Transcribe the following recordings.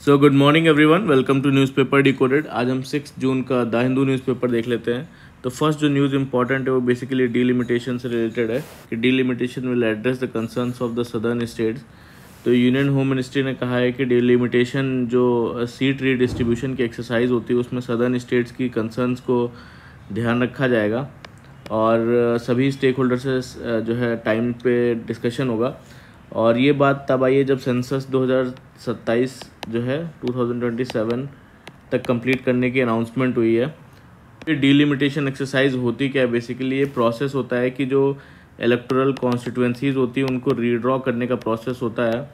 So good morning everyone, welcome to newspaper decoded. आज हम 6 जून का द हिंदू न्यूज़पेपर देख लेते हैं। तो फर्स्ट जो न्यूज़ इंपॉर्टेंट है वो बेसिकली डीलिमिटेशन से रिलेटेड है कि delimitation will address the concerns of the southern states. तो यूनियन होम मिनिस्ट्री ने कहा है कि डीलिमिटेशन जो सीट रीडिस्ट्रीब्यूशन की एक्सरसाइज होती है उसमें सदर्न स्टेट्स की कंसर्न्स को ध्यान रखा जाएगा और सभी स्टेक होल्डर से जो है टाइम पे डिस्कशन होगा। और ये बात तब आई है जब सेंसस 2027 जो है 2027 तक कंप्लीट करने की अनाउंसमेंट हुई है। ये डीलिमिटेशन एक्सरसाइज होती क्या है? बेसिकली ये प्रोसेस होता है कि जो इलेक्टोरल कॉन्स्टिट्यूएंसीज होती है उनको रीड्रॉ करने का प्रोसेस होता है।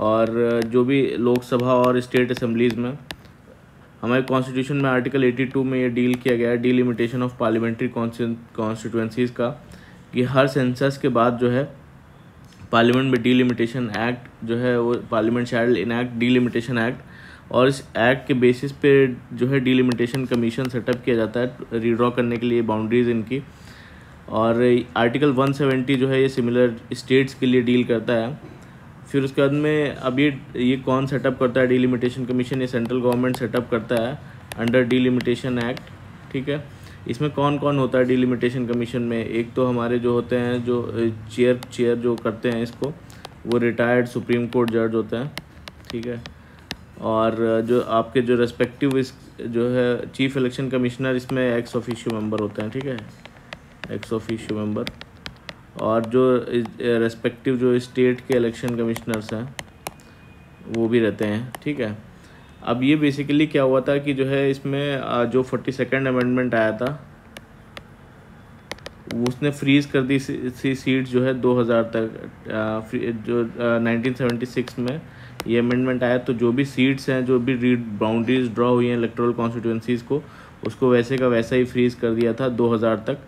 और जो भी लोकसभा और स्टेट असेंबलीज़ में हमारे कॉन्स्टिट्यूशन में आर्टिकल 82 में ये डील किया गया है डीलिमिटेशन ऑफ पार्लियामेंट्री कॉन्स्टिट्यूएंसीज का, कि हर सेंसस के बाद जो है पार्लियामेंट में डीलिमिटेशन एक्ट जो है वो पार्लियामेंट शैल इनैक्ट डीलिमिटेशन एक्ट, और इस एक्ट के बेसिस पे जो है डीलिमिटेशन कमीशन सेटअप किया जाता है रीड्रॉ करने के लिए बाउंड्रीज इनकी। और आर्टिकल 170 जो है ये सिमिलर स्टेट्स के लिए डील करता है। फिर उसके बाद में अब ये कौन सेटअप करता है डीलिमिटेशन कमीशन? ये सेंट्रल गवर्नमेंट सेटअप करता है अंडर डीलिमिटेशन एक्ट। ठीक है, इसमें कौन कौन होता है डीलिमिटेशन कमीशन में? एक तो हमारे जो होते हैं जो चेयर जो करते हैं इसको, वो रिटायर्ड सुप्रीम कोर्ट जज होते हैं। ठीक है, और जो आपके जो रेस्पेक्टिव इस जो है चीफ इलेक्शन कमिश्नर, इसमें एक्स ऑफिशियो मेंबर होते हैं। ठीक है, एक्स ऑफिशियो मेंबर। और जो रेस्पेक्टिव जो स्टेट के इलेक्शन कमिश्नर्स हैं वो भी रहते हैं। ठीक है, अब ये बेसिकली क्या हुआ था कि जो है इसमें जो 42nd अमेंडमेंट आया था उसने फ्रीज कर दी सीट जो है 2000 तक। जो 1976 में ये अमेंडमेंट आया, तो जो भी सीट्स हैं जो भी बाउंड्रीज ड्रॉ हुई हैं इलेक्टोरल कॉन्स्टिट्यूएंसीज को, उसको वैसे का वैसा ही फ्रीज कर दिया था 2000 तक।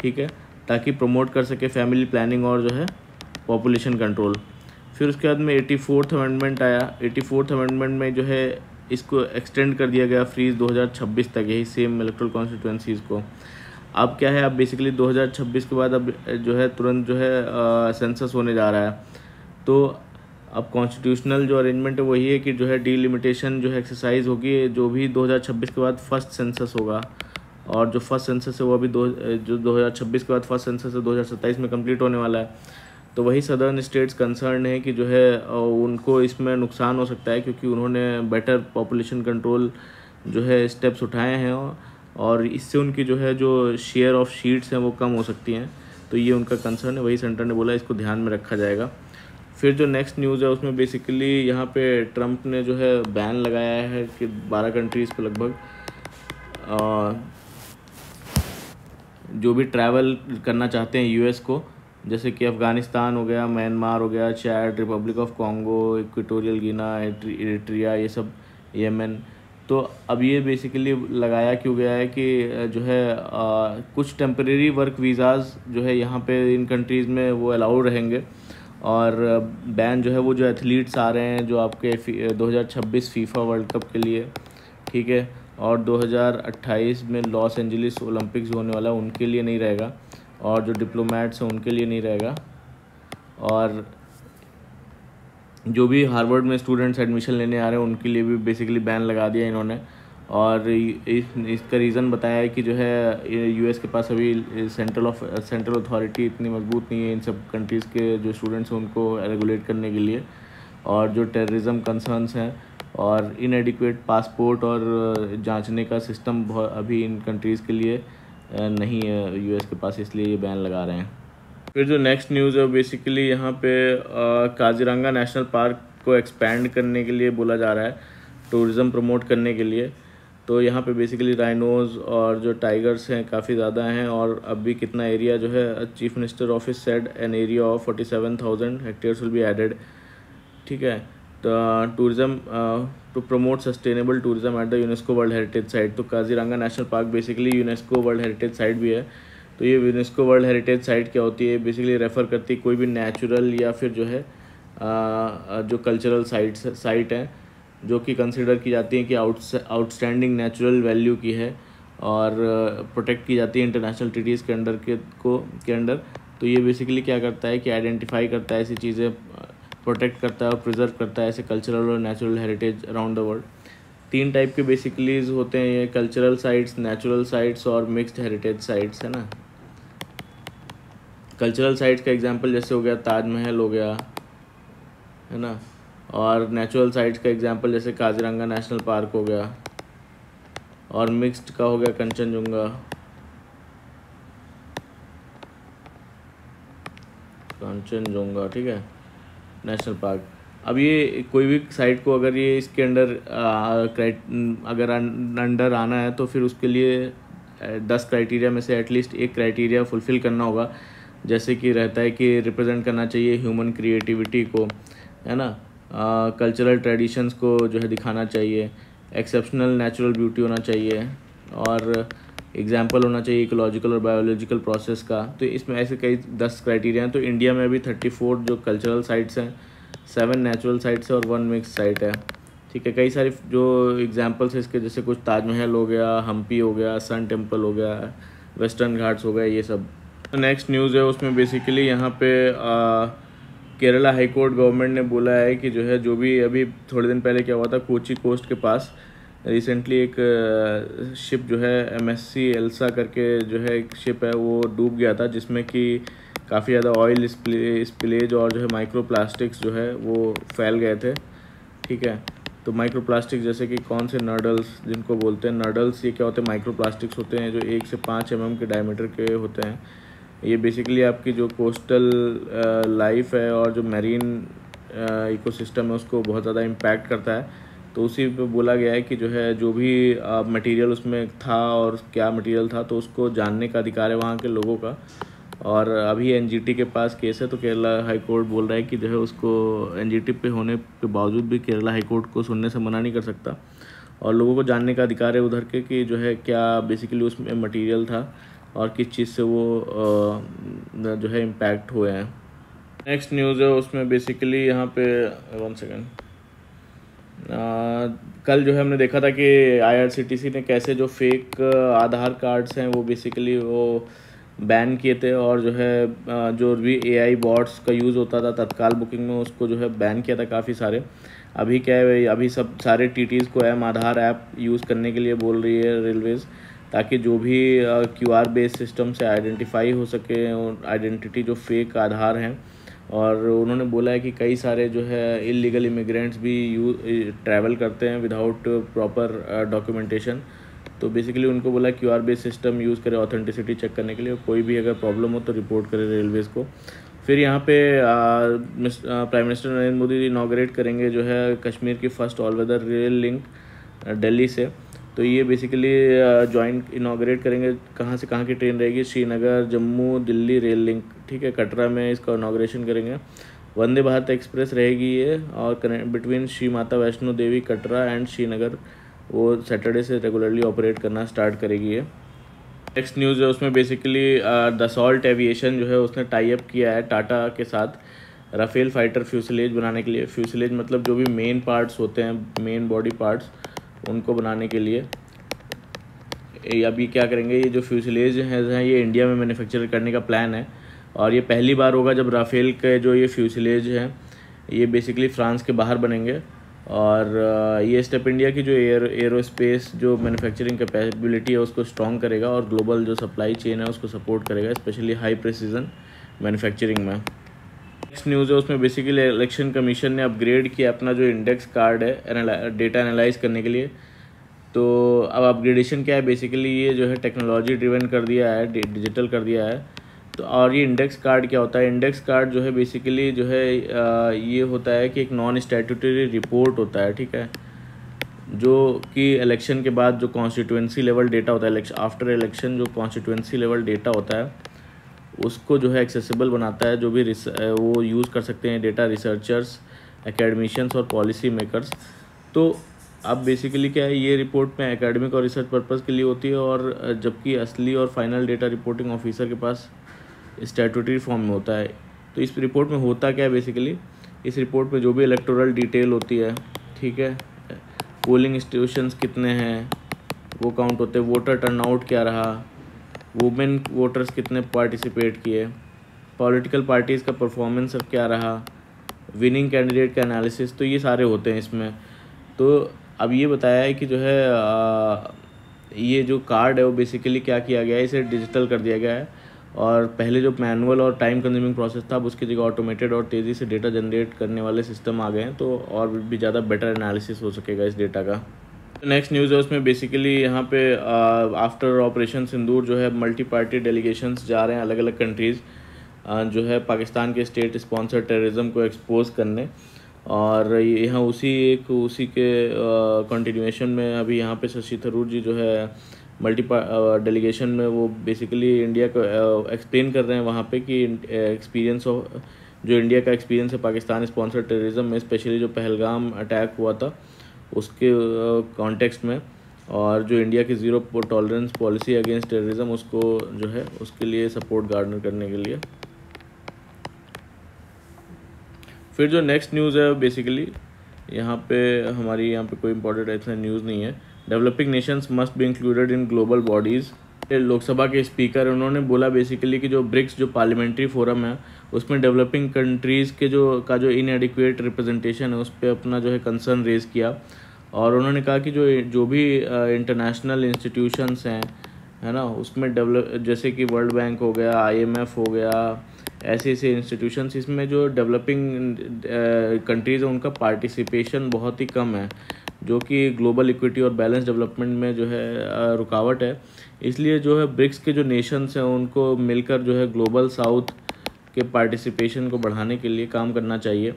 ठीक है, ताकि प्रमोट कर सके फैमिली प्लानिंग और जो है पॉपुलेशन कंट्रोल। फिर उसके बाद में 84th अमेंडमेंट आया। 84th अमेंडमेंट में जो है इसको एक्सटेंड कर दिया गया फ्रीज 2026 तक, यही सेम इलेक्टोरल कॉन्स्टिट्यूएंसीज को। अब क्या है, अब बेसिकली 2026 के बाद अब जो है तुरंत जो है सेंसस होने जा रहा है। तो अब कॉन्स्टिट्यूशनल जो अरेंजमेंट है वही है कि जो है डीलिमिटेशन जो है एक्सरसाइज होगी जो भी 2026 के बाद फर्स्ट सेंसस होगा। और जो फर्स्ट सेंसस है वो अभी जो 2026 के बाद फर्स्ट सेंसस है 2027 में कंप्लीट होने वाला है। तो वही सदर्न स्टेट्स कंसर्न है कि जो है उनको इसमें नुकसान हो सकता है, क्योंकि उन्होंने बेटर पॉपुलेशन कंट्रोल जो है स्टेप्स उठाए हैं और इससे उनकी जो है जो शेयर ऑफ शीट्स हैं वो कम हो सकती हैं। तो ये उनका कंसर्न है, वही सेंटर ने बोला इसको ध्यान में रखा जाएगा। फिर जो नेक्स्ट न्यूज़ है उसमें बेसिकली यहाँ पे ट्रंप ने जो है बैन लगाया है कि 12 कंट्रीज़ पे लगभग जो भी ट्रैवल करना चाहते हैं यूएस को, जैसे कि अफ़गानिस्तान हो गया, म्यांमार हो गया, चाड, रिपब्लिक ऑफ कॉन्गो, इक्वेटोरियल गिना, एरिट्रिया, ये सब, येमेन। तो अब ये बेसिकली लगाया क्यों गया है कि जो है कुछ टेम्परेरी वर्क वीज़ाज़ जो है यहाँ पे इन कंट्रीज़ में वो अलाउ रहेंगे। और बैन जो है वो जो एथलीट्स आ रहे हैं जो आपके 2026 फीफा वर्ल्ड कप के लिए, ठीक है, और 2028 में लॉस एंजलिस ओलंपिक्स होने वाला है उनके लिए नहीं रहेगा, और जो डिप्लोमेट्स हैं उनके लिए नहीं रहेगा, और जो भी हार्वर्ड में स्टूडेंट्स एडमिशन लेने आ रहे हैं उनके लिए भी बेसिकली बैन लगा दिया इन्होंने। और इसका रीज़न बताया है कि जो है यूएस के पास अभी सेंट्रल अथॉरिटी इतनी मजबूत नहीं है इन सब कंट्रीज़ के जो स्टूडेंट्स हैं उनको रेगुलेट करने के लिए, और जो टेररिज्म कंसर्न्स हैं और इनएडिक्वेट पासपोर्ट और जांचने का सिस्टम अभी इन कंट्रीज़ के लिए नहीं है यूएस के पास, इसलिए ये बैन लगा रहे हैं। फिर जो नेक्स्ट न्यूज़ है बेसिकली यहाँ पे काजीरंगा नेशनल पार्क को एक्सपैंड करने के लिए बोला जा रहा है, टूरिज़्म प्रमोट करने के लिए। तो यहाँ पे बेसिकली राइनोज़ और जो टाइगर्स हैं काफ़ी ज़्यादा हैं, और अभी कितना एरिया जो है chief minister office said an area of 47,000 hectares will be added. ठीक है, तो tourism to promote sustainable tourism at the UNESCO world heritage site. तो Kaziranga national park basically UNESCO world heritage site भी है। तो ये यूनेस्को वर्ल्ड हेरिटेज साइट क्या होती है? बेसिकली रेफ़र करती है कोई भी नेचुरल या फिर जो है जो कल्चरल साइट हैं जो कि कंसिडर की जाती हैं कि आउटस्टैंडिंग नेचुरल वैल्यू की है और प्रोटेक्ट की जाती है इंटरनेशनल ट्रीटीज़ के अंडर के अंडर। तो ये बेसिकली क्या करता है कि आइडेंटिफाई करता है ऐसी चीज़ें प्रोटेक्ट करता है और प्रिजर्व करता है ऐसे कल्चरल और natural heritage around the world. 3 type के बेसिकली होते हैं ये, कल्चरल साइट्स, नेचुरल साइट्स और मिक्स्ड हेरिटेज साइट्स, है ना। कल्चरल साइट्स का एग्जांपल जैसे हो गया ताजमहल हो गया, है ना, और नेचुरल साइट्स का एग्जांपल जैसे काजीरंगा नेशनल पार्क हो गया, और मिक्स्ड का हो गया कंचनजुंगा, ठीक है, नेशनल पार्क। अब ये कोई भी साइट को अगर ये इसके अंडर अगर अंडर आना है तो फिर उसके लिए 10 क्राइटेरिया में से एटलीस्ट एक क्राइटेरिया फुलफ़िल करना होगा। जैसे कि रहता है कि रिप्रेजेंट करना चाहिए ह्यूमन क्रिएटिविटी को, है ना, कल्चरल ट्रेडिशंस को जो है दिखाना चाहिए, एक्सेप्शनल नेचुरल ब्यूटी होना चाहिए, और एग्जाम्पल होना चाहिए इकोलॉजिकल और बायोलॉजिकल प्रोसेस का। तो इसमें ऐसे कई 10 क्राइटेरिया हैं। तो इंडिया में अभी 34 जो कल्चरल साइट्स हैं, 7 नेचुरल साइट्स है और 1 मिक्स साइट है, ठीक है। कई सारे जो एग्जांपल्स है इसके, जैसे कुछ ताजमहल हो गया, हम्पी हो गया, सन टेम्पल हो गया, वेस्टर्न घाट्स हो गया, ये सब। तो नेक्स्ट न्यूज़ है उसमें बेसिकली यहाँ पे केरला हाई कोर्ट गवर्नमेंट ने बोला है कि जो है जो भी अभी थोड़े दिन पहले क्या हुआ था, कोची कोस्ट के पास रिसेंटली एक शिप जो है MSC एल्सा करके जो है एक शिप है वो डूब गया था, जिसमें कि काफ़ी ज़्यादा ऑयल स्पिलेज और जो है माइक्रो प्लास्टिक्स जो है वो फैल गए थे, ठीक है। तो माइक्रो प्लास्टिक जैसे कि कौन से नडल्स जिनको बोलते हैं, नडल्स ये क्या होते हैं, माइक्रो प्लास्टिक्स होते हैं जो 1 से 5 mm के डायमीटर के होते हैं। ये बेसिकली आपकी जो कोस्टल लाइफ है और जो मैरीन इकोसिस्टम है उसको बहुत ज़्यादा इम्पैक्ट करता है। तो उसी पे बोला गया है कि जो है जो भी मटेरियल उसमें था और क्या मटेरियल था, तो उसको जानने का अधिकार है वहाँ के लोगों का। और अभी NGT के पास केस है, तो केरला हाई कोर्ट बोल रहा है कि जो है उसको NGT पे होने के बावजूद भी केरला हाई कोर्ट को सुनने से मना नहीं कर सकता, और लोगों को जानने का अधिकार है उधर के कि जो है क्या बेसिकली उसमें मटेरियल था और किस चीज़ से वो जो है इम्पैक्ट हुए हैं। नेक्स्ट न्यूज़ है उसमें बेसिकली यहाँ पे 1 सेकेंड, कल जो है हमने देखा था कि IRCTC ने कैसे जो फेक आधार कार्ड्स हैं वो बेसिकली वो बैन किए थे, और जो है जो भी AI बॉट्स का यूज़ होता था तत्काल बुकिंग में उसको जो है बैन किया था काफ़ी सारे। अभी क्या है, अभी सब सारे TTs को आधार ऐप यूज़ करने के लिए बोल रही है रेलवेज़, ताकि जो भी QR बेस्ड सिस्टम से आइडेंटिफाई हो सके आइडेंटिटी जो फेक आधार हैं। और उन्होंने बोला है कि कई सारे जो है इलीगल इमिग्रेंट्स भी ट्रैवल करते हैं विदाउट प्रॉपर डॉक्यूमेंटेशन। तो बेसिकली उनको बोला QR बेस्ड सिस्टम यूज़ करें ऑथेंटिसिटी चेक करने के लिए, कोई भी अगर प्रॉब्लम हो तो रिपोर्ट करें रेलवेज़ को। फिर यहाँ पे prime minister Narendra Modi inaugurate करेंगे जो है कश्मीर की first all weather rail link Delhi से। तो ये बेसिकली जॉइंट इनॉग्रेट करेंगे, कहाँ से कहाँ की ट्रेन रहेगी, श्रीनगर जम्मू दिल्ली रेल लिंक, ठीक है, कटरा में इसका इनॉग्रेशन करेंगे। वंदे भारत एक्सप्रेस रहेगी ये, और बिटवीन श्री माता वैष्णो देवी कटरा एंड श्रीनगर वो सैटरडे से रेगुलरली ऑपरेट करना स्टार्ट करेगी ये। नेक्स्ट न्यूज़ है उसमें बेसिकली दसॉल्ट एविएशन जो है उसने टाई अप किया है टाटा के साथ राफेल फाइटर फ्यूसलेज बनाने के लिए। फ्यूसलेज मतलब जो भी मेन पार्ट्स होते हैं, मेन बॉडी पार्ट्स, उनको बनाने के लिए अभी क्या करेंगे, ये जो फ्यूसलेज हैं ये इंडिया में मैन्युफैक्चर करने का प्लान है। और ये पहली बार होगा जब राफेल के जो ये फ्यूसलेज हैं ये बेसिकली फ्रांस के बाहर बनेंगे। और ये स्टेप इंडिया की जो एरोस्पेस जो मैन्युफैक्चरिंग कैपेबिलिटी है उसको स्ट्रॉन्ग करेगा, और ग्लोबल जो सप्लाई चेन है उसको सपोर्ट करेगा, स्पेशली हाई प्रिसीजन मैन्युफैक्चरिंग में। नेक्स्ट न्यूज़ है उसमें बेसिकली इलेक्शन कमीशन ने अपग्रेड किया अपना जो इंडेक्स कार्ड है डेटा एनालाइज करने के लिए। तो अब अपग्रेडेशन क्या है, बेसिकली ये जो है टेक्नोलॉजी ड्रिवन कर दिया है, डिजिटल कर दिया है। तो और ये इंडेक्स कार्ड क्या होता है, इंडेक्स कार्ड जो है बेसिकली जो है ये होता है कि एक नॉन स्टैट्यूटरी रिपोर्ट होता है, ठीक है, जो कि इलेक्शन के बाद जो कॉन्स्टिट्यूंसी लेवल डेटा होता है, आफ्टर इलेक्शन जो कॉन्स्टिट्यूंसी लेवल डेटा होता है उसको जो है एक्सेसिबल बनाता है, जो भी वो यूज़ कर सकते हैं डेटा रिसर्चर्स, एकेडमिशियंस और पॉलिसी मेकर्स। तो अब बेसिकली क्या है, ये रिपोर्ट में एकेडमिक और रिसर्च पर्पस के लिए होती है, और जबकि असली और फाइनल डेटा रिपोर्टिंग ऑफिसर के पास स्टैट्यूटरी फॉर्म में होता है। तो इस रिपोर्ट में होता क्या है, बेसिकली इस रिपोर्ट में जो भी इलेक्टोरल डिटेल होती है, ठीक है, पोलिंग स्टेशंस कितने हैं वो काउंट होते हैं, वोटर टर्नआउट क्या रहा, वुमेन वोटर्स कितने पार्टिसिपेट किए, पॉलिटिकल पार्टीज़ का परफॉर्मेंस अब क्या रहा, विनिंग कैंडिडेट का एनालिसिस, तो ये सारे होते हैं इसमें। तो अब ये बताया है कि जो है ये जो कार्ड है वो बेसिकली क्या किया गया है, इसे डिजिटल कर दिया गया है, और पहले जो मैनुअल और टाइम कंज्यूमिंग प्रोसेस था अब उसकी जगह ऑटोमेटेड और तेज़ी से डेटा जनरेट करने वाले सिस्टम आ गए हैं, तो और भी ज़्यादा बेटर एनालिसिस हो सकेगा इस डेटा का। नेक्स्ट न्यूज़ है उसमें बेसिकली यहाँ पे आफ्टर ऑपरेशन सिंदूर जो है मल्टी पार्टी डेलीगेशंस जा रहे हैं अलग अलग कंट्रीज़ जो है पाकिस्तान के स्टेट स्पॉन्सर टेररिज्म को एक्सपोज करने, और यहाँ उसी के कंटिन्यूएशन में अभी यहाँ पे शशि थरूर जी जो है डेलीगेशन में वो बेसिकली इंडिया को एक्सप्लेन कर रहे हैं वहाँ पे कि एक्सपीरियंस ऑफ जो इंडिया का एक्सपीरियंस है पाकिस्तान स्पॉन्सर टेररिज्म में, स्पेशली जो पहलगाम अटैक हुआ था उसके कॉन्टेक्स्ट में, और जो इंडिया की zero tolerance policy against terrorism उसको जो है उसके लिए सपोर्ट गार्डर करने के लिए। फिर जो नेक्स्ट न्यूज़ है बेसिकली यहाँ पे कोई इंपॉर्टेंट ऐसा न्यूज़ नहीं है। Developing Nations must be included in global bodies. Lok Sabha के स्पीकर उन्होंने बोला बेसिकली कि जो ब्रिक्स जो पार्लियामेंट्री फोरम है उसमें डेवलपिंग कंट्रीज़ के जो इनएडिक्वेट रिप्रेजेंटेशन है उस पर अपना जो है कंसर्न रेज़ किया, और उन्होंने कहा कि जो भी इंटरनेशनल इंस्टीट्यूशंस हैं है ना उसमें जैसे कि वर्ल्ड बैंक हो गया, IMF हो गया, ऐसे इंस्टीट्यूशंस, इसमें जो डेवलपिंग कंट्रीज़ हैं उनका पार्टिसिपेशन बहुत ही कम है, जो कि ग्लोबल इक्विटी और बैलेंस डेवलपमेंट में जो है रुकावट है। इसलिए जो है ब्रिक्स के जो नेशंस हैं उनको मिलकर जो है ग्लोबल साउथ के पार्टिसिपेशन को बढ़ाने के लिए काम करना चाहिए।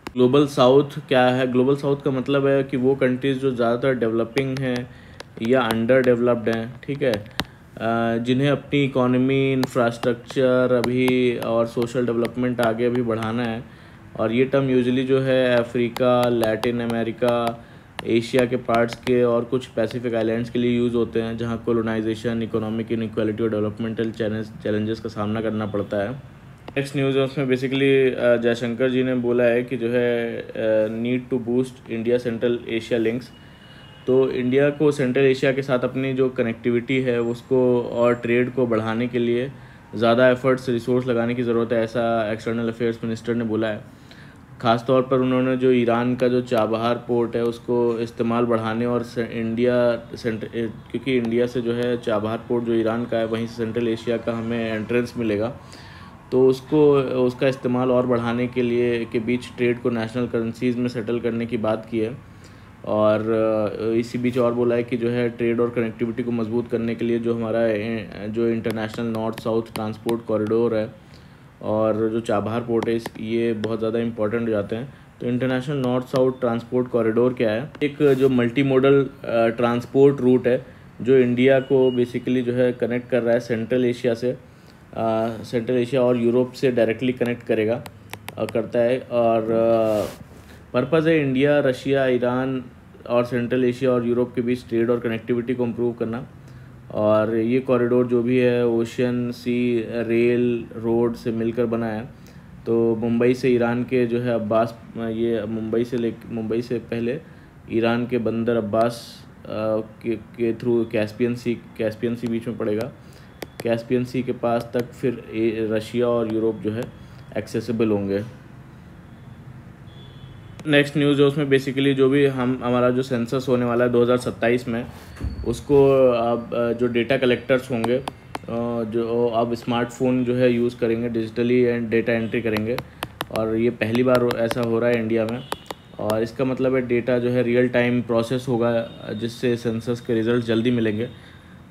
ग्लोबल साउथ क्या है? ग्लोबल साउथ का मतलब है कि वो कंट्रीज़ जो ज़्यादातर डेवलपिंग हैं या अंडर डेवलप्ड हैं, ठीक है, जिन्हें अपनी इकोनॉमी, इंफ्रास्ट्रक्चर अभी और सोशल डेवलपमेंट आगे अभी बढ़ाना है, और ये टर्म यूजुअली जो है अफ्रीका, लैटिन अमेरिका, एशिया के पार्ट्स के और कुछ पैसिफिक आइलैंड्स के लिए यूज़ होते हैं जहाँ कोलोनाइजेशन, इकोनॉमिक इनइक्वालिटी और डेवलपमेंटल चैलेंजेस का सामना करना पड़ता है। नेक्स्ट न्यूज़ है उसमें बेसिकली जयशंकर जी ने बोला है कि जो है need to boost India Central Asia links, तो इंडिया को सेंट्रल एशिया के साथ अपनी जो कनेक्टिविटी है उसको और ट्रेड को बढ़ाने के लिए ज़्यादा एफर्ट्स रिसोर्स लगाने की ज़रूरत है, ऐसा एक्सटर्नल अफेयर्स मिनिस्टर ने बोला है। ख़ास तौर पर उन्होंने जो ईरान का जो चाबहार पोर्ट है उसको इस्तेमाल बढ़ाने और क्योंकि इंडिया से जो है चाबहार पोर्ट जो ईरान का है वहीं से सेंट्रल एशिया का हमें एंट्रेंस मिलेगा, तो उसका इस्तेमाल और बढ़ाने के लिए के बीच ट्रेड को नेशनल करेंसीज़ में सेटल करने की बात की है। और इसी बीच और बोला है कि जो है ट्रेड और कनेक्टिविटी को मजबूत करने के लिए जो हमारा जो international north south transport corridor है और जो चाबहार पोर्ट है ये बहुत ज़्यादा इंपॉर्टेंट हो जाते हैं। तो international north south transport corridor क्या है? एक जो मल्टी मॉडल ट्रांसपोर्ट रूट है जो इंडिया को बेसिकली जो है कनेक्ट कर रहा है सेंट्रल एशिया और यूरोप से डायरेक्टली कनेक्ट करता है, और पर्पज़ है इंडिया, रशिया, ईरान और सेंट्रल एशिया और यूरोप के बीच ट्रेड और कनेक्टिविटी को इम्प्रूव करना। और ये कॉरिडोर जो भी है ओशन, सी, रेल, रोड से मिलकर बना है। तो मुंबई से ईरान के जो है ये मुंबई से पहले ईरान के बंदर अब्बास के थ्रू कैस्पियन सी बीच में पड़ेगा, कैस्पियन सी के पास तक फिर रशिया और यूरोप जो है एक्सेसिबल होंगे। नेक्स्ट न्यूज़ है उसमें बेसिकली जो भी हमारा जो सेंसस होने वाला है 2027 में उसको अब जो डेटा कलेक्टर्स होंगे जो अब स्मार्टफोन जो है यूज़ करेंगे डिजिटली एंड डेटा एंट्री करेंगे, और ये पहली बार ऐसा हो रहा है इंडिया में। और इसका मतलब है डेटा जो है रियल टाइम प्रोसेस होगा जिससे सेंसस के रिज़ल्ट जल्दी मिलेंगे,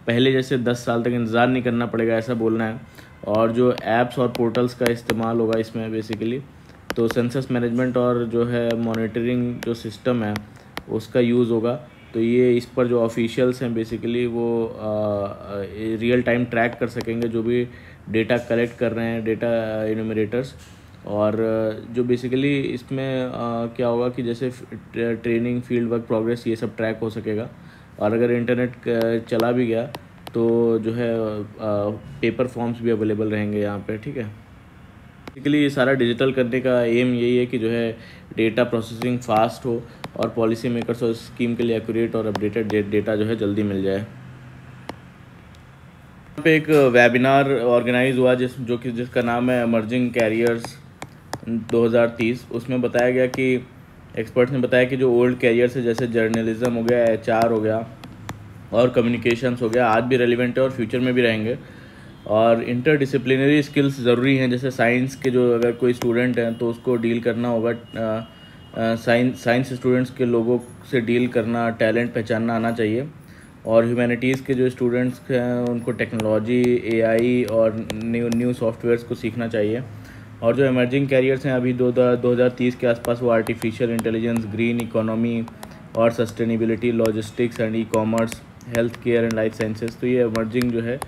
पहले जैसे 10 साल तक इंतज़ार नहीं करना पड़ेगा ऐसा बोलना है। और जो ऐप्स और पोर्टल्स का इस्तेमाल होगा इसमें बेसिकली, तो सेंसस मैनेजमेंट और जो है मॉनिटरिंग जो सिस्टम है उसका यूज़ होगा। तो ये इस पर जो ऑफिशियल्स हैं बेसिकली वो रियल टाइम ट्रैक कर सकेंगे जो भी डेटा कलेक्ट कर रहे हैं, डेटा इन्यूमरेटर्स। और जो बेसिकली इसमें क्या होगा कि जैसे ट्रेनिंग, फील्ड वर्क प्रोग्रेस ये सब ट्रैक हो सकेगा, और अगर इंटरनेट चला भी गया तो जो है पेपर फॉर्म्स भी अवेलेबल रहेंगे यहाँ पे, ठीक है। बेसिकली ये सारा डिजिटल करने का एम यही है कि जो है डेटा प्रोसेसिंग फास्ट हो और पॉलिसी मेकर्स और स्कीम के लिए एक्यूरेट और अपडेटेड डेटा जो है जल्दी मिल जाए। यहाँ पे एक वेबिनार ऑर्गेनाइज हुआ जिसका नाम है इमर्जिंग कैरियर्स 2030, उसमें बताया गया कि एक्सपर्ट्स ने बताया कि जो ओल्ड कैरियर्स है जैसे जर्नलिज्म हो गया, HR हो गया और कम्युनिकेशंस हो गया, आज भी रेलिवेंट है और फ्यूचर में भी रहेंगे। और इंटरडिसिप्लिनरी स्किल्स ज़रूरी हैं, जैसे साइंस के जो अगर कोई स्टूडेंट हैं तो उसको डील करना होगा, साइंस स्टूडेंट्स के लोगों से डील करना, टैलेंट पहचानना आना चाहिए। और ह्यूमैनिटीज़ के जो स्टूडेंट्स हैं उनको टेक्नोलॉजी, AI और न्यू सॉफ्टवेयर्स को सीखना चाहिए। और जो इमर्जिंग कैरियर्स हैं अभी 2030 के आसपास, वो आर्टिफिशियल इंटेलिजेंस, ग्रीन इकोनॉमी और sustainability, logistics and e-commerce, health care and life sciences, तो ये इमर्जिंग जो है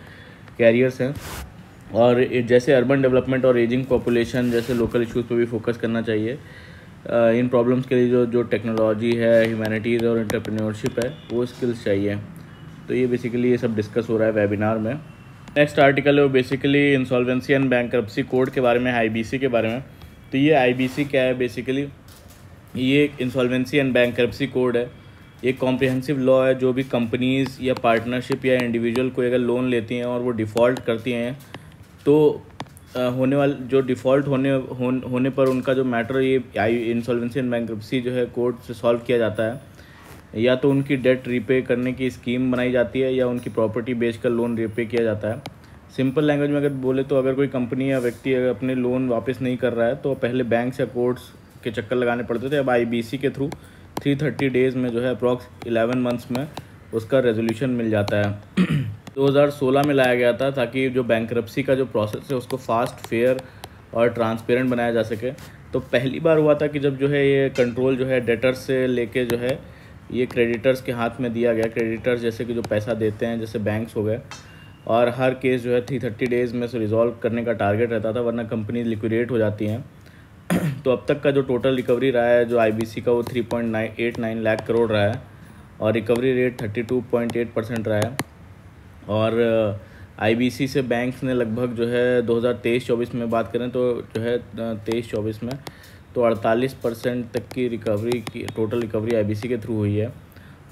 कैरियर्स हैं। और जैसे अर्बन डेवलपमेंट और एजिंग पॉपुलेशन जैसे लोकल इश्यूज़ पे भी फोकस करना चाहिए। इन प्रॉब्लम्स के लिए जो टेक्नोलॉजी है, ह्यूमैनिटीज़ और एंटरप्रेन्योरशिप है, वो स्किल्स चाहिए। तो ये बेसिकली ये सब डिस्कस हो रहा है वेबिनार में। नेक्स्ट आर्टिकल है वो basically insolvency and bankruptcy code के बारे में, IBC के बारे में। तो ये IBC क्या है, बेसिकली ये इंसॉल्वेंसी एंड बैंक्रप्सी कोड है। ये कॉम्प्रिहेंसिव लॉ है, जो भी कंपनीज़ या पार्टनरशिप या इंडिविजुअल कोई अगर लोन लेती हैं और वो डिफ़ॉल्ट करती हैं, तो होने वाले जो डिफ़ॉल्ट होने पर उनका जो मैटर, ये इंसॉल्वेंसी एंड बैंक्रप्सी जो है कोर्ट से सॉल्व किया जाता है। या तो उनकी डेट रीपे करने की स्कीम बनाई जाती है या उनकी प्रॉपर्टी बेचकर लोन रीपे किया जाता है। सिंपल लैंग्वेज में अगर बोले तो अगर कोई कंपनी या व्यक्ति अगर अपने लोन वापस नहीं कर रहा है तो पहले बैंक्स या कोर्ट्स के चक्कर लगाने पड़ते थे। अब IBC के थ्रू 330 डेज़ में जो है अप्रॉक्स 11 मंथ्स में उसका रेजोल्यूशन मिल जाता है। 2016 में लाया गया था ताकि जो बैंक्रप्सी का जो प्रोसेस है उसको फास्ट, फेयर और ट्रांसपेरेंट बनाया जा सके। तो पहली बार हुआ था कि जब जो है ये कंट्रोल जो है डेटर्स से लेके जो है ये क्रेडिटर्स के हाथ में दिया गया। क्रेडिटर्स जैसे कि जो पैसा देते हैं, जैसे बैंक्स हो गए, और हर केस जो है 330 डेज़ में से रिजॉल्व करने का टारगेट रहता था, वरना कंपनी लिक्विडेट हो जाती हैं। तो अब तक का जो टोटल रिकवरी रहा है जो IBC का, वो 3.89 लाख करोड़ रहा है और रिकवरी रेट 32.8% रहा है। और IBC से बैंक्स ने लगभग जो है 2023-24 में बात करें तो जो है 23-24 में तो 48% तक की रिकवरी की टोटल रिकवरी IBC के थ्रू हुई है।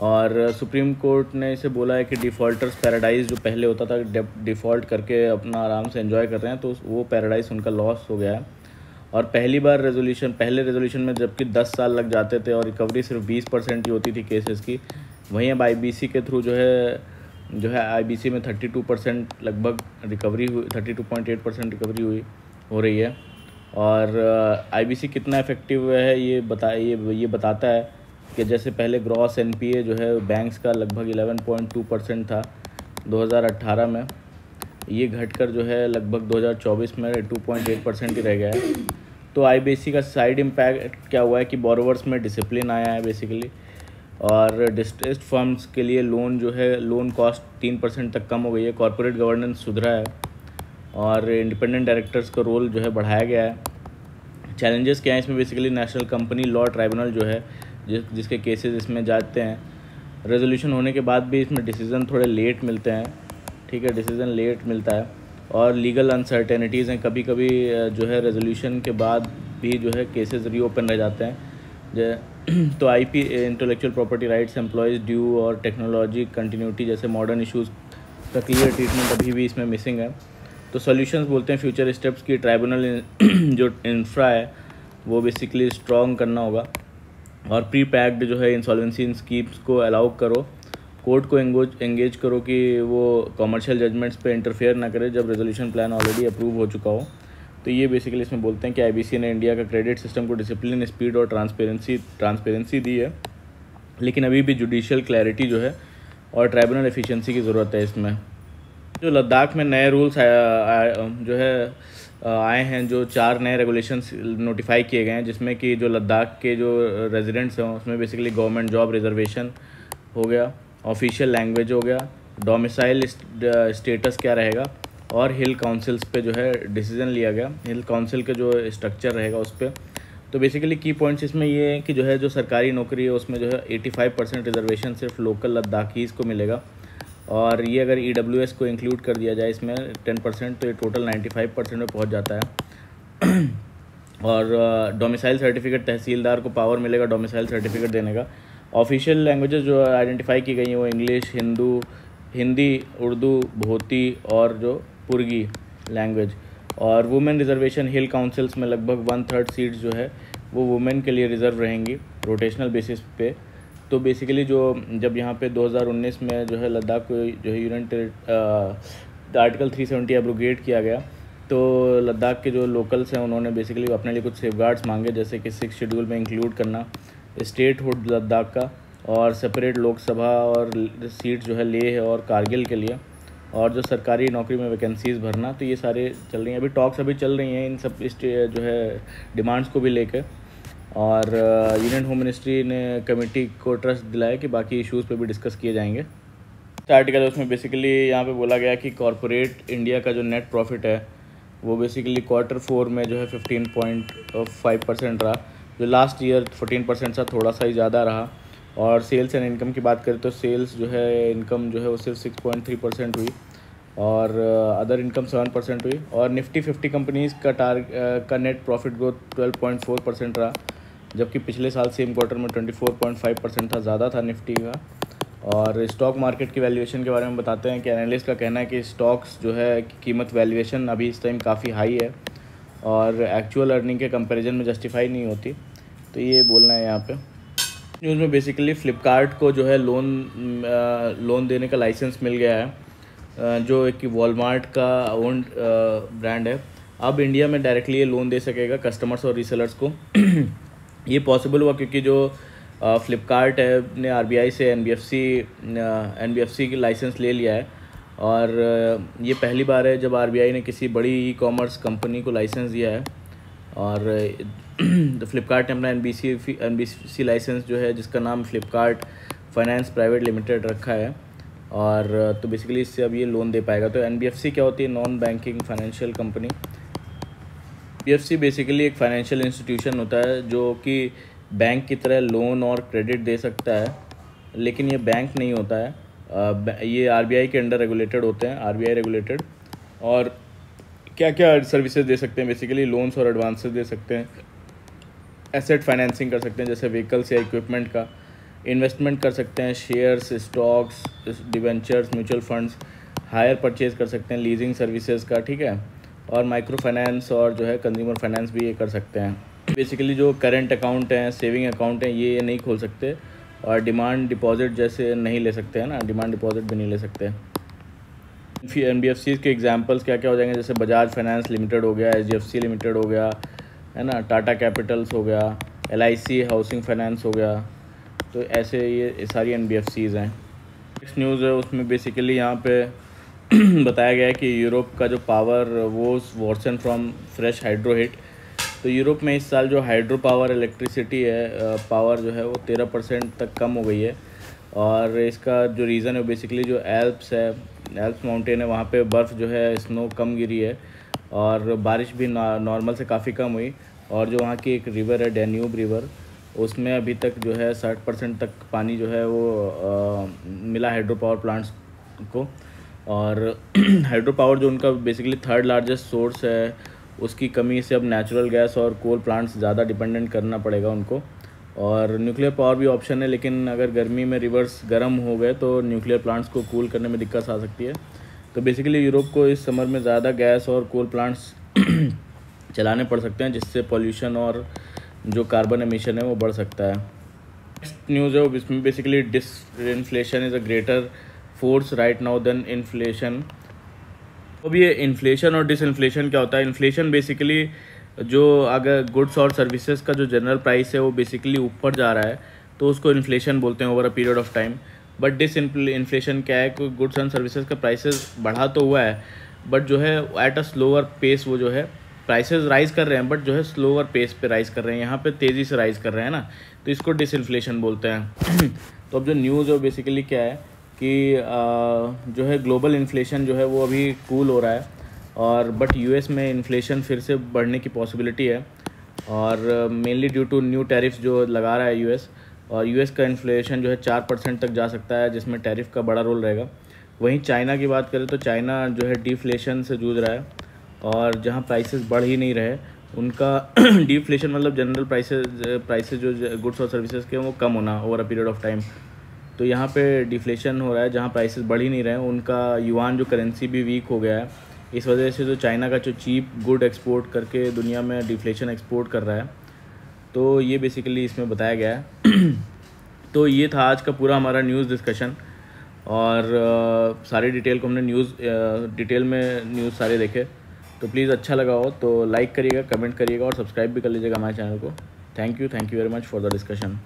और सुप्रीम कोर्ट ने इसे बोला है कि डिफ़ॉल्टर्स पैराडाइज जो पहले होता था, डिफ़ॉल्ट करके अपना आराम से एंजॉय कर रहे हैं, तो वो पैराडाइज उनका लॉस हो गया है। और पहले रेजोल्यूशन में जबकि 10 साल लग जाते थे और रिकवरी सिर्फ 20% ही होती थी केसेस की, वहीं अब IBC के थ्रू जो है IBC में 32% लगभग रिकवरी हुई, 32.8% रिकवरी हो रही है। और IBC कितना इफेक्टिव है ये बताता है कि जैसे पहले ग्रॉस NPA जो है बैंक्स का लगभग 11.2% था 2018 में, ये घटकर जो है लगभग 2024 में 2.8% ही रह गया है। तो IBC का साइड इम्पैक्ट क्या हुआ है कि बोरोवर्स में डिसिप्लिन आया है बेसिकली, और डिस्ट्रेस्ड फर्म्स के लिए लोन कॉस्ट 3% तक कम हो गई है। कॉर्पोरेट गवर्नेंस सुधरा है और इंडिपेंडेंट डायरेक्टर्स का रोल जो है बढ़ाया गया है। चैलेंजेस क्या हैं इसमें, basically national company law tribunal जो है जिसके केसेस इसमें जाते हैं, रेजोल्यूशन होने के बाद भी इसमें डिसीज़न थोड़े लेट मिलते हैं, ठीक है, डिसीज़न लेट मिलता है। और लीगल अनसर्टेनिटीज़ हैं, कभी कभी जो है रेजोल्यूशन के बाद भी जो है केसेस रीओपन रह जाते हैं। तो IP, intellectual property rights, employees due और टेक्नोलॉजी कंटिन्यूटी जैसे मॉडर्न इश्यूज़ का क्लियर ट्रीटमेंट अभी भी इसमें मिसिंग है। तो सॉल्यूशंस बोलते हैं फ्यूचर स्टेप्स की ट्राइब्यूनल जो इंफ्रा है वो बेसिकली स्ट्रॉन्ग करना होगा, और प्री पैक्ड जो है इंसॉल्वेंसी स्कीम्स को अलाउ करो, कोर्ट को एंगेज करो कि वो कॉमर्शियल जजमेंट्स पे इंटरफेयर ना करे जब रेजोल्यूशन प्लान ऑलरेडी अप्रूव हो चुका हो। तो ये बेसिकली इसमें बोलते हैं कि IBC ने इंडिया का क्रेडिट सिस्टम को डिसिप्लिन, स्पीड और ट्रांसपेरेंसी दी है, लेकिन अभी भी जुडिशियल क्लैरिटी जो है और ट्राइब्यूनल एफिशिएंसी की ज़रूरत है इसमें। जो लद्दाख में नए रूल्स जो है आए हैं, जो 4 नए रेगुलेशंस नोटिफाई किए गए हैं, जिसमें कि जो लद्दाख के जो रेजिडेंट्स हैं उसमें बेसिकली गवर्नमेंट जॉब रिजर्वेशन हो गया, ऑफिशियल लैंग्वेज हो गया, डोमिसाइल स्टेटस क्या रहेगा, और हिल काउंसिल्स पे जो है डिसीजन लिया गया, हिल काउंसिल के जो स्ट्रक्चर रहेगा उस पर। तो बेसिकली की पॉइंट्स इसमें ये है कि जो सरकारी नौकरी है उसमें जो है 85% रिजर्वेशन सिर्फ लोकल लद्दाखीज़ को मिलेगा, और ये अगर EWS को इंक्लूड कर दिया जाए इसमें 10% तो ये टोटल 95% में पहुंच जाता है। और डोमिसाइल सर्टिफिकेट, तहसीलदार को पावर मिलेगा डोमिसाइल सर्टिफिकेट देने का। ऑफिशियल लैंग्वेजेस जो आइडेंटिफाई की गई हैं वो इंग्लिश, हिंदी, उर्दू, भोती और जो पुर्गी लैंग्वेज। और वुमेन रिजर्वेशन हिल काउंसिल्स में लगभग 1/3 सीट्स जो है वो वुमेन के लिए रिज़र्व रहेंगी रोटेशनल बेसिस पे। तो बेसिकली जो जब यहाँ पे 2019 में जो है लद्दाख को जो है यूनियन आर्टिकल 370 एब्रोगेट किया गया, तो लद्दाख के जो लोकल्स हैं उन्होंने बेसिकली अपने लिए कुछ सेफगार्ड्स मांगे, जैसे कि 6 शेड्यूल में इंक्लूड करना स्टेटहुड लद्दाख का, और सेपरेट लोकसभा और सीट जो है लेह और कारगिल के लिए, और जो सरकारी नौकरी में वैकेंसीज़ भरना। तो ये सारे चल रही हैं, अभी टॉक्स अभी चल रही हैं इन सब जो है डिमांड्स को भी लेकर। और यूनियन होम मिनिस्ट्री ने कमेटी को ट्रस्ट दिलाया कि बाकी इश्यूज़ पे भी डिस्कस किए जाएंगे। आर्टिकल है उसमें बेसिकली यहाँ पे बोला गया कि कॉरपोरेट इंडिया का जो नेट प्रॉफिट है वो बेसिकली Q4 में जो है 15.5% रहा, जो लास्ट ईयर 14% सा थोड़ा सा ही ज़्यादा रहा। और सेल्स एंड इनकम की बात करें तो सेल्स जो है इनकम जो है वो सिर्फ 6.3% हुई, और अदर इनकम 7% हुई। और निफ्टी 50 कंपनीज़ का नेट प्रॉफिट ग्रोथ 12.4% रहा, जबकि पिछले साल सेम क्वार्टर में 24.5% था, ज़्यादा था निफ्टी का। और स्टॉक मार्केट की वैल्यूएशन के बारे में बताते हैं कि एनालिस्ट का कहना है कि स्टॉक्स जो है कीमत वैल्यूएशन अभी इस टाइम काफ़ी हाई है और एक्चुअल अर्निंग के कंपैरिजन में जस्टिफाई नहीं होती। तो ये बोलना है यहाँ पे। न्यूज़ में बेसिकली फ़्लिपकार्ट को जो है लोन देने का लाइसेंस मिल गया है, जो एक वॉलमार्ट का ओन्ड ब्रांड है। अब इंडिया में डायरेक्टली ये लोन दे सकेगा कस्टमर्स और रीसेलर्स को। ये पॉसिबल हुआ क्योंकि जो फ़्लिपकार्ट है ने आरबीआई से एनबीएफसी की लाइसेंस ले लिया है, और ये पहली बार है जब आरबीआई ने किसी बड़ी ई कॉमर्स कंपनी को लाइसेंस दिया है। और तो फ़्लिपकार्ट ने अपना एनबीएफसी लाइसेंस जो है, जिसका नाम फ़्लिपकार्ट फाइनेंस प्राइवेट लिमिटेड रखा है, और तो बेसिकली इससे अब ये लोन दे पाएगा। तो एनबीएफसी क्या होती है? Non banking financial company. NBFC basically एक फाइनेंशियल इंस्टीट्यूशन होता है जो कि बैंक की तरह लोन और क्रेडिट दे सकता है, लेकिन ये बैंक नहीं होता है। ये आरबीआई के अंडर रेगुलेटेड होते हैं, आरबीआई रेगुलेटेड। और क्या क्या सर्विसेज दे सकते हैं? बेसिकली लोन्स और एडवांसेस दे सकते हैं, एसेट फाइनेंसिंग कर सकते हैं जैसे व्हीकल्स या इक्विपमेंट का, इन्वेस्टमेंट कर सकते हैं shares, stocks, debentures, mutual funds, hire purchase कर सकते हैं लीजिंग सर्विसेज का, ठीक है। और माइक्रो फाइनेंस और जो है कंज्यूमर फाइनेंस भी ये कर सकते हैं। बेसिकली जो करंट अकाउंट हैं, सेविंग अकाउंट हैं, ये नहीं खोल सकते, और डिमांड डिपॉजिट जैसे नहीं ले सकते हैं ना, डिमांड डिपॉजिट भी नहीं ले सकते। फिर एनबीएफसी के एग्जांपल्स क्या क्या हो जाएंगे? जैसे बजाज फाइनेंस लिमिटेड हो गया, एचडीएफसी लिमिटेड हो गया, है ना, टाटा कैपिटल्स हो गया, एलआईसी हाउसिंग फाइनेंस हो गया। तो ऐसे ये सारी एनबीएफसीज़ हैं। नेक्स्ट न्यूज़ है उसमें बेसिकली यहाँ पे बताया गया है कि यूरोप का जो पावर वो version from fresh hydro heat. तो यूरोप में इस साल जो हाइड्रो पावर इलेक्ट्रिसिटी है, पावर जो है वो 13% तक कम हो गई है। और इसका जो रीज़न है बेसिकली जो एल्प्स माउंटेन है, वहाँ पे बर्फ़ जो है स्नो कम गिरी है, और बारिश भी नॉर्मल से काफ़ी कम हुई। और जो वहाँ की एक रिवर है डैन्यूब रिवर, उसमें अभी तक जो है 60% तक पानी जो है वो मिला हाइड्रो पावर प्लांट्स को। और हाइड्रो पावर जो उनका बेसिकली थर्ड लार्जेस्ट सोर्स है, उसकी कमी से अब नेचुरल गैस और कोल प्लांट्स ज़्यादा डिपेंडेंट करना पड़ेगा उनको। और न्यूक्लियर पावर भी ऑप्शन है, लेकिन अगर गर्मी में रिवर्स गर्म हो गए तो न्यूक्लियर प्लांट्स को कूल करने में दिक्कत आ सकती है। तो बेसिकली यूरोप को इस समर में ज़्यादा गैस और कोल प्लांट्स चलाने पड़ सकते हैं, जिससे पॉल्यूशन और जो कार्बन एमिशन है वो बढ़ सकता है। नेक्स्ट न्यूज़ है इसमें basically disinflation is a greater force right now than inflation. अब ये इन्फ्लेशन और डिसइन्फ्लेशन क्या होता है? इन्फ्लेशन बेसिकली जो अगर गुड्स और सर्विसेज का जो जनरल प्राइस है वो बेसिकली ऊपर जा रहा है तो उसको इन्फ्लेशन बोलते हैं over a period of time. But disinflation क्या है? कि गुड्स एंड सर्विसेज का प्राइसेस बढ़ा तो हुआ है, बट जो है एट अ स्लोअर पेस वो जो है प्राइसेस राइज़ कर रहे हैं, बट जो है स्लोअर पेस पे राइज़ कर रहे हैं, यहाँ पे तेज़ी से राइज़ कर रहे हैं ना, तो इसको डिसइन्फ्लेशन बोलते हैं। तो अब जो न्यूज़ है बेसिकली क्या है कि जो है ग्लोबल इन्फ्लेशन जो है वो अभी कूल हो रहा है, और बट यूएस में इन्फ्लेशन फिर से बढ़ने की पॉसिबिलिटी है, और mainly due to new tariffs जो लगा रहा है यूएस। और यूएस का इन्फ्लेशन जो है 4% तक जा सकता है, जिसमें टैरिफ का बड़ा रोल रहेगा। वहीं चाइना की बात करें तो चाइना जो है डिफ्लेशन से जूझ रहा है, और जहाँ प्राइसेस बढ़ ही नहीं रहे उनका डिफ्लेशन मतलब जनरल प्राइसेस जो गुड्स और सर्विसेज के वो कम होना over a period of time. तो यहाँ पे डिफ्लेशन हो रहा है, जहाँ प्राइसेस बढ़ ही नहीं रहे हैं, उनका युआन जो करेंसी भी वीक हो गया है, इस वजह से जो चाइना का जो चीप गुड एक्सपोर्ट करके दुनिया में डिफ्लेशन एक्सपोर्ट कर रहा है, तो ये बेसिकली इसमें बताया गया है। तो ये था आज का पूरा हमारा न्यूज़ डिस्कशन, और सारी डिटेल को हमने डिटेल में न्यूज़ सारे देखे। तो प्लीज़ अच्छा लगा हो तो लाइक करिएगा, कमेंट करिएगा और सब्सक्राइब भी कर लीजिएगा हमारे चैनल को। Thank you very much for the discussion.